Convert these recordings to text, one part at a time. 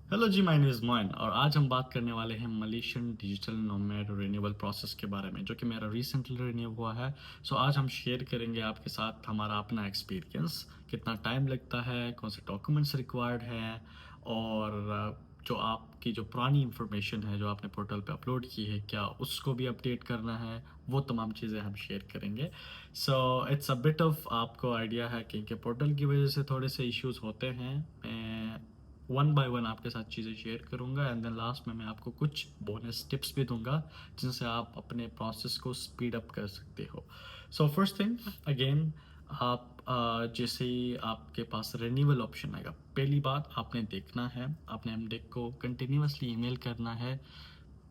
Hello ji, my name is Moin और आज हम बात करने वाले हैं Malaysian digital nomad renewal process के बारे में, जो कि मेरा रिसेंटली रिन्यू हुआ है। सो आज हम शेयर करेंगे आपके साथ हमारा अपना एक्सपीरियंस, कितना टाइम लगता है, कौन से डॉक्यूमेंट्स रिक्वायर्ड हैं और जो आपकी जो पुरानी इन्फॉर्मेशन है जो आपने पोर्टल पे अपलोड की है, क्या उसको भी अपडेट करना है, वो तमाम चीज़ें हम शेयर करेंगे। So it's a bit of आपको आइडिया है कि पोर्टल की वजह से थोड़े से इश्यूज होते हैं। मैं वन बाय वन आपके साथ चीज़ें शेयर करूंगा एंड देन लास्ट में मैं आपको कुछ बोनस टिप्स भी दूंगा जिनसे आप अपने प्रोसेस को स्पीड अप कर सकते हो। सो फर्स्ट थिंग, अगेन, आप जैसे ही आपके पास रिन्यूअल ऑप्शन आएगा, पहली बात आपने देखना है, आपने एमडेक को कंटिन्यूसली ईमेल करना है।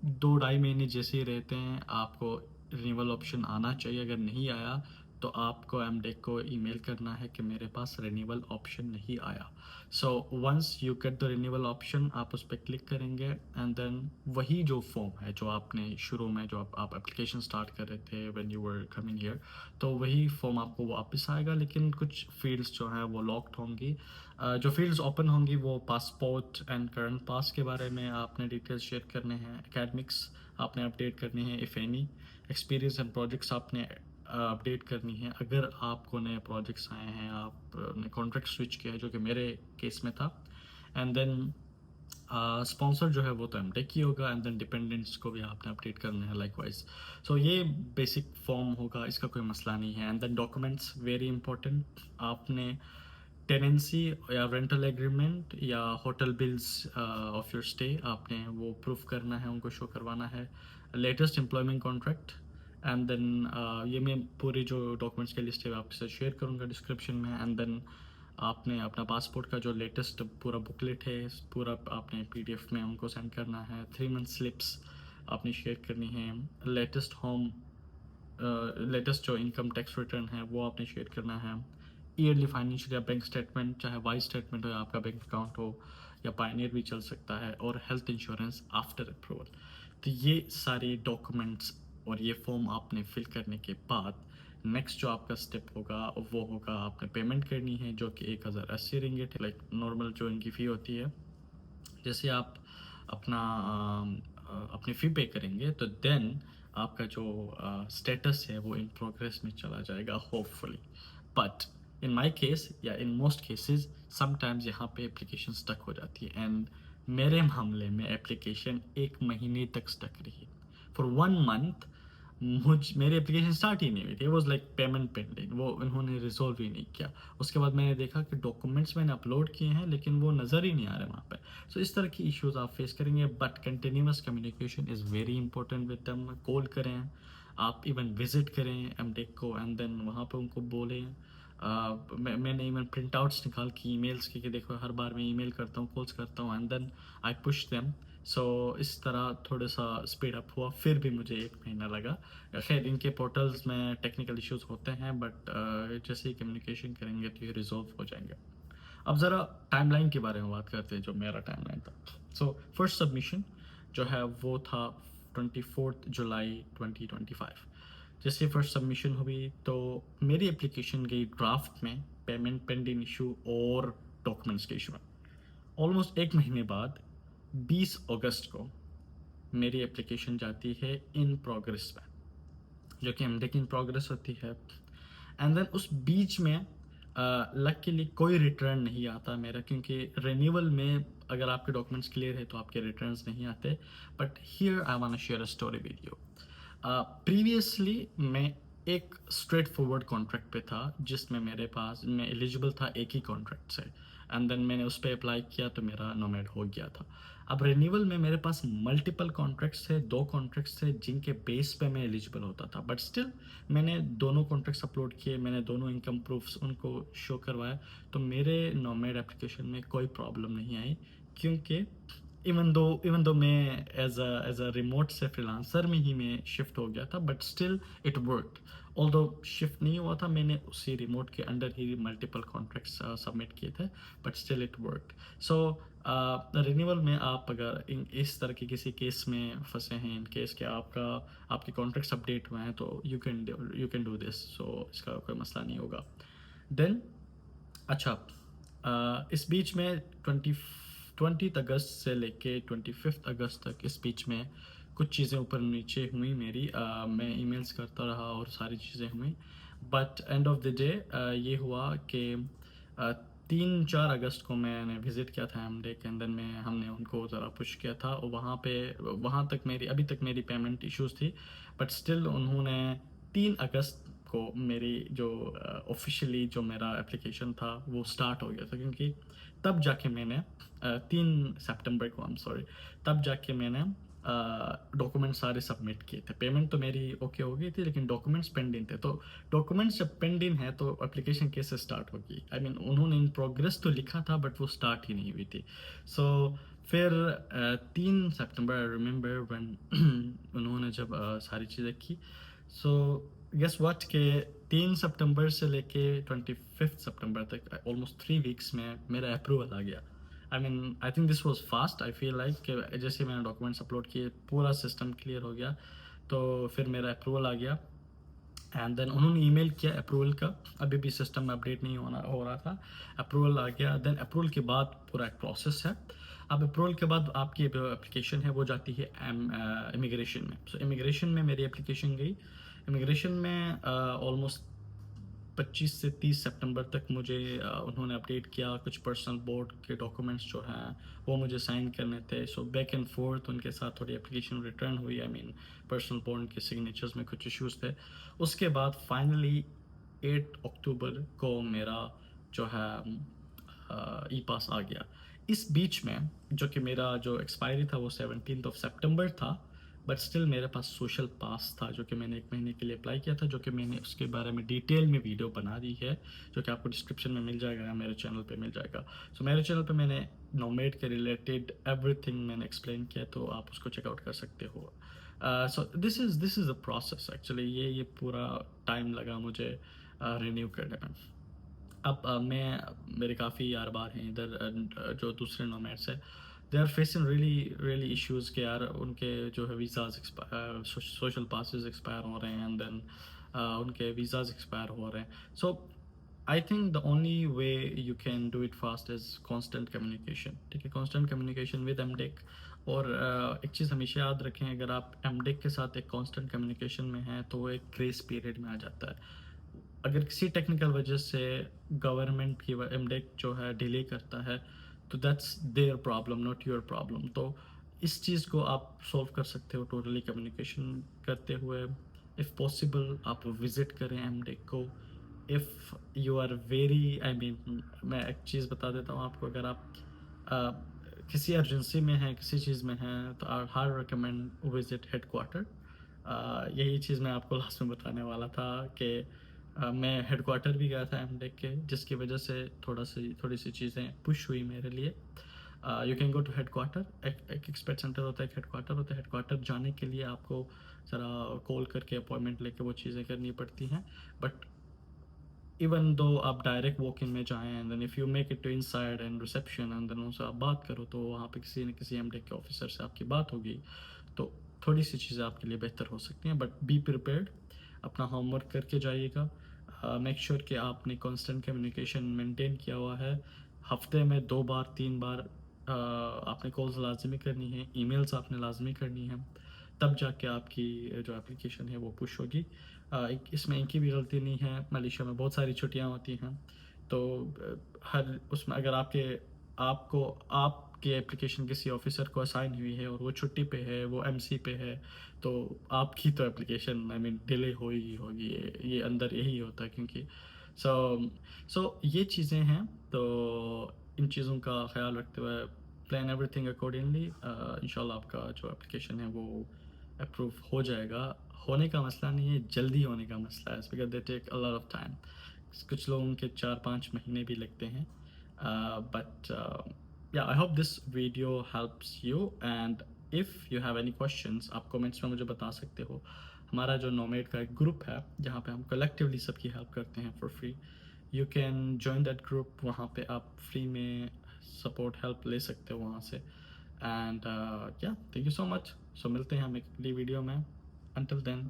2 ढाई महीने जैसे ही रहते हैं आपको रिन्यूअल ऑप्शन आना चाहिए। अगर नहीं आया तो आपको एमडेक को ईमेल करना है कि मेरे पास रिन्यूअल ऑप्शन नहीं आया। So once you get the renewal option, आप उस पर क्लिक करेंगे एंड देन वही जो फॉर्म है जो आपने शुरू में जो आप एप्लीकेशन स्टार्ट कर रहे थे when you were coming here, तो वही फॉर्म आपको वापस आएगा, लेकिन कुछ फील्ड्स जो हैं वो लॉक्ड होंगी। जो फील्ड्स ओपन होंगी वो पासपोर्ट एंड करंट पास के बारे में आपने डिटेल्स शेयर करने हैं, एकेडमिक्स आपने अपडेट करनी है, if any experience and projects आपने अपडेट करनी है। अगर आपको नए प्रोजेक्ट्स आए हैं, आपने कॉन्ट्रैक्ट स्विच किया है, जो कि मेरे केस में था, एंड देन स्पॉन्सर जो है वो तो एमटेक ही होगा एंड देन डिपेंडेंट्स को भी आपने अपडेट करना है लाइकवाइज। सो ये बेसिक फॉर्म होगा, इसका कोई मसला नहीं है। And then documents very important, आपने टेनेंसी या रेंटल एग्रीमेंट या hotel bills of your stay आपने वो प्रूफ करना है, उनको शो करवाना है। Latest employment contract and then ये मैं पूरी जो डॉक्यूमेंट्स की लिस्ट है आपके साथ शेयर करूँगा डिस्क्रिप्शन में। एंड देन आपने अपना पासपोर्ट का जो लेटेस्ट पूरा बुकलेट है पूरा आपने पीडीएफ में उनको सेंड करना है। 3 मंथ स्लिप्स आपने शेयर करनी है। लेटेस्ट होम लेटेस्ट जो इनकम टैक्स रिटर्न है वो आपने शेयर करना है। ईयरली फाइनेंशियल या बैंक स्टेटमेंट, चाहे वाइज स्टेटमेंट हो या आपका बैंक अकाउंट हो, या पायनियर भी चल सकता है, और हेल्थ इंश्योरेंस आफ्टर अप्रूवल। तो ये सारे डॉक्यूमेंट्स और ये फॉर्म आपने फिल करने के बाद नेक्स्ट जो आपका स्टेप होगा वो होगा आपने पेमेंट करनी है, जो कि 1080 रिंगिट है, लाइक नॉर्मल जो इनकी फ़ी होती है। जैसे आप अपना अपनी फ़ी पे करेंगे तो देन आपका जो स्टेटस है वो इन प्रोग्रेस में चला जाएगा hopefully. But in my case या इन मोस्ट केसेस समटाइम्स यहाँ पे एप्लीकेशन स्टक हो जाती है, एंड मेरे मामले में एप्लीकेशन 1 महीने तक स्टक रही। फॉर 1 मंथ मेरी एप्लीकेशन स्टार्ट ही नहीं हुई थी। वॉज लाइक पेमेंट पेंडिंग, वो उन्होंने रिजॉल्व ही नहीं किया। उसके बाद मैंने देखा कि डॉक्यूमेंट्स मैंने अपलोड किए हैं लेकिन वो नज़र ही नहीं आ रहे वहाँ पे। सो इस तरह की इश्यूज आप फेस करेंगे, but continuous communication is very important with them. Call करें, आप इवन विजिट करें एमटेक को एंड देन वहाँ पे उनको बोलें। मैंने इवन प्रिंट आउट्स निकाल के ईमेल्स की, देखो हर बार मैं ईमेल करता हूँ, कॉल्स करता हूँ and then I push them. So इस तरह थोड़ा सा स्पीड अप हुआ, फिर भी मुझे 1 महीना लगा। खैर इनके पोर्टल्स में टेक्निकल इश्यूज होते हैं, बट जैसे ही कम्युनिकेशन करेंगे तो ये रिजॉल्व हो जाएंगे। अब ज़रा टाइमलाइन के बारे में बात करते हैं, जो मेरा टाइमलाइन था। सो फर्स्ट सबमिशन जो है वो था 24 जुलाई 2025। जैसे फर्स्ट सबमिशन हुई तो मेरी एप्लीकेशन गई ड्राफ्ट में, पेमेंट पेंडिंग इशू और डॉक्यूमेंट्स के इशू में। ऑलमोस्ट 1 महीने बाद 20 अगस्त को मेरी एप्लीकेशन जाती है इन प्रोग्रेस में, जो कि एमटेक इन प्रोग्रेस होती है। एंड देन उस बीच में लकीली कोई रिटर्न नहीं आता मेरा, क्योंकि रिन्यूअल में अगर आपके डॉक्यूमेंट्स क्लियर है तो आपके रिटर्न्स नहीं आते। But here I want to share a story with you. Previously मैं एक स्ट्रेट फॉरवर्ड कॉन्ट्रैक्ट पे था जिसमें मेरे पास मैं एलिजिबल था एक ही कॉन्ट्रैक्ट से, एंड देन मैंने उस पर अप्लाई किया तो मेरा नोमैड हो गया था। अब रिन्यूअल में मेरे पास मल्टीपल कॉन्ट्रैक्ट्स थे, 2 कॉन्ट्रैक्ट्स थे जिनके बेस पे मैं एलिजिबल होता था, बट स्टिल मैंने दोनों कॉन्ट्रैक्ट्स अपलोड किए, मैंने दोनों इनकम प्रूफ्स उनको शो करवाया, तो मेरे नोमैड एप्लीकेशन में कोई प्रॉब्लम नहीं आई। क्योंकि इवन दो मैं एज अ रिमोट से फ्रीलांसर में ही मैं शिफ्ट हो गया था, but still it worked. Although shift नहीं हुआ था, मैंने उसी रिमोट के अंडर ही मल्टीपल कॉन्ट्रैक्ट्स सबमिट किए थे, but still it worked. So renewal में आप अगर इस तरह के किसी केस में फंसे हैं, इन केस के आपके कॉन्ट्रैक्ट्स अपडेट हुए हैं, तो यू कैन डू दिस। सो इसका कोई मसला नहीं होगा। देन अच्छा, इस बीच में 20 अगस्त से लेके 25 अगस्त तक इस बीच में कुछ चीज़ें ऊपर नीचे हुई मेरी। मैं ईमेल्स करता रहा और सारी चीज़ें हुई, but end of the day ये हुआ कि 3-4 अगस्त को मैंने विज़िट किया था एमडेक, एंड देन मैं हमने उनको ज़रा पुश किया था और वहाँ तक मेरी अभी तक मेरी पेमेंट इश्यूज़ थी, बट स्टिल उन्होंने 3 अगस्त को मेरी जो ऑफिशियली जो मेरा एप्लीकेशन था वो स्टार्ट हो गया था, क्योंकि तब जाके मैंने 3 सितंबर को, आई एम सॉरी, तब जाके मैंने डॉक्यूमेंट सारे सबमिट किए थे। पेमेंट तो मेरी ओके हो गई थी, लेकिन डॉक्यूमेंट्स पेंडिंग थे। तो डॉक्यूमेंट्स जब पेंडिंग है तो एप्लीकेशन कैसे स्टार्ट होगी? आई मीन उन्होंने इन प्रोग्रेस तो लिखा था, बट वो स्टार्ट ही नहीं हुई थी। सो फिर 3 सितंबर आई रिमेंबर व्हेन उन्होंने जब सारी चीज़ें की, सो गेस व्हाट के 3 सितंबर से लेके 25 सितंबर तक ऑलमोस्ट 3 वीक्स में मेरा अप्रूवल आ गया। I mean I think this was fast. I feel like कि जैसे मैंने डॉक्यूमेंट्स अपलोड किए पूरा सिस्टम क्लियर हो गया, तो फिर मेरा अप्रूवल आ गया। एंड देन उन्होंने ईमेल किया अप्रूवल का, अभी भी सिस्टम में अपडेट नहीं हो रहा था। अप्रूवल आ गया, देन अप्रूवल के बाद पूरा एक प्रोसेस है। अब अप्रूवल के बाद आपकी जो एप्लीकेशन है वो जाती है इमिग्रेशन में। सो इमिग्रेशन में मेरी एप्लीकेशन गई। इमिग्रेशन में ऑलमोस्ट 25 से 30 सितंबर तक मुझे उन्होंने अपडेट किया। कुछ पर्सनल बोर्ड के डॉक्यूमेंट्स जो हैं वो मुझे साइन करने थे, सो बैक एंड फोर्थ उनके साथ थोड़ी एप्लीकेशन रिटर्न हुई। आई मीन पर्सनल बोर्ड के सिग्नेचर्स में कुछ इश्यूज थे। उसके बाद फाइनली 8 अक्टूबर को मेरा जो है ई पास आ गया। इस बीच में जो कि मेरा जो एक्सपायरी था वो 17 सितंबर था, बट स्टिल मेरे पास सोशल पास था जो कि मैंने 1 महीने के लिए अप्लाई किया था, जो कि मैंने उसके बारे में डिटेल में वीडियो बना दी है, जो कि आपको डिस्क्रिप्शन में मिल जाएगा या मेरे चैनल पे मिल जाएगा। सो मेरे चैनल पे मैंने नोमेड के रिलेटेड एवरीथिंग मैंने एक्सप्लेन किया, तो आप उसको चेकआउट कर सकते हो। So this is a process actually. ये पूरा टाइम लगा मुझे रिन्यू करने में। अब मेरे काफ़ी यार बार हैं इधर, जो दूसरे नोमैड्स हैं, they are facing really really issues के यार उनके जो है वीज़ाज़ सोशल पासेस एक्सपायर हो रहे हैं, एंड देन उनके वीज़ाज़ एक्सपायर हो रहे हैं। So I think the only way you can do it fast is constant communication. ठीक है, कॉन्स्टेंट कम्युनिकेशन विद एमडेक। और एक चीज़ हमेशा याद रखें, अगर आप एमडेक के साथ एक कॉन्स्टेंट कम्युनिकेशन में हैं तो वो एक ग्रेस पीरियड में आ जाता है। अगर किसी टेक्निकल वजह से गवर्नमेंट की एमडेक जो है डिले करता है, तो that's their problem, not your problem. तो इस चीज़ को आप सॉल्व कर सकते हो टोटली कम्युनिकेशन करते हुए। इफ़ पॉसिबल आप विज़िट करें एमडेक को। If you are very, I mean मैं एक चीज़ बता देता हूँ आपको, अगर आप किसी अर्जेंसी में हैं, किसी चीज़ में हैं, तो आई हार्ड रिकमेंड विज़िट हेडक्वार्टर। यही चीज़ मैं आपको लास्ट में बताने वाला था कि मैं हेडक्वार्टर भी गया था एमटेक के, जिसकी वजह से थोड़ी सी चीज़ें पुश हुई मेरे लिए। You can go to headquarter. एक एक्सपर्ट सेंटर होता है, एक हेडक्वार्टर होता है। हेडक्वार्टर जाने के लिए आपको ज़रा कॉल करके अपॉइंटमेंट लेके वो चीज़ें करनी पड़ती हैं, बट इवन दो आप डायरेक्ट वॉक इन में जाएँ, and then if you make it to inside and reception, and then उनसे आप बात करो, तो वहाँ पे किसी न किसी एमटेक के ऑफिसर से आपकी बात होगी, तो थोड़ी सी चीज़ें आपके लिए बेहतर हो सकती हैं। बट बी प्रिपेयर्ड, अपना होमवर्क करके जाइएगा। मेक श्योर कि आपने कांस्टेंट कम्युनिकेशन मेंटेन किया हुआ है। हफ्ते में 2 बार 3 बार आपने कॉल्स लाजमी करनी है, ईमेल्स आपने लाजमी करनी है, तब जाके आपकी जो एप्लीकेशन है वो पुश होगी। इसमें इनकी भी गलती नहीं है, मलेशिया में बहुत सारी छुट्टियां होती हैं, तो हर उसमें अगर आपको आपकी एप्लीकेशन किसी ऑफिसर को असाइन हुई है और वो छुट्टी पे है, वो एमसी पे है, तो आपकी तो एप्लीकेशन आई मीन डिले हो ही होगी। ये अंदर यही होता है, क्योंकि सो ये चीज़ें हैं। तो इन चीज़ों का ख्याल रखते हुए प्लान एवरीथिंग अकॉर्डिंगली। इंशाल्लाह आपका जो एप्लीकेशन है वो अप्रूव हो जाएगा। होने का मसला नहीं है, जल्दी होने का मसला है, because they take a lot of time. कुछ लोगों के 4-5 महीने भी लगते हैं। बट या I hope this video helps you, and if you have any questions आप कमेंट्स में मुझे बता सकते हो। हमारा जो नोमेड का एक ग्रुप है जहाँ पे हम कलेक्टिवली सबकी हेल्प करते हैं for free, you can join that group. वहाँ पे आप फ्री में सपोर्ट हेल्प ले सकते हो वहाँ से। एंड या thank you so much. So मिलते हैं हम एक अगली वीडियो में। Until then.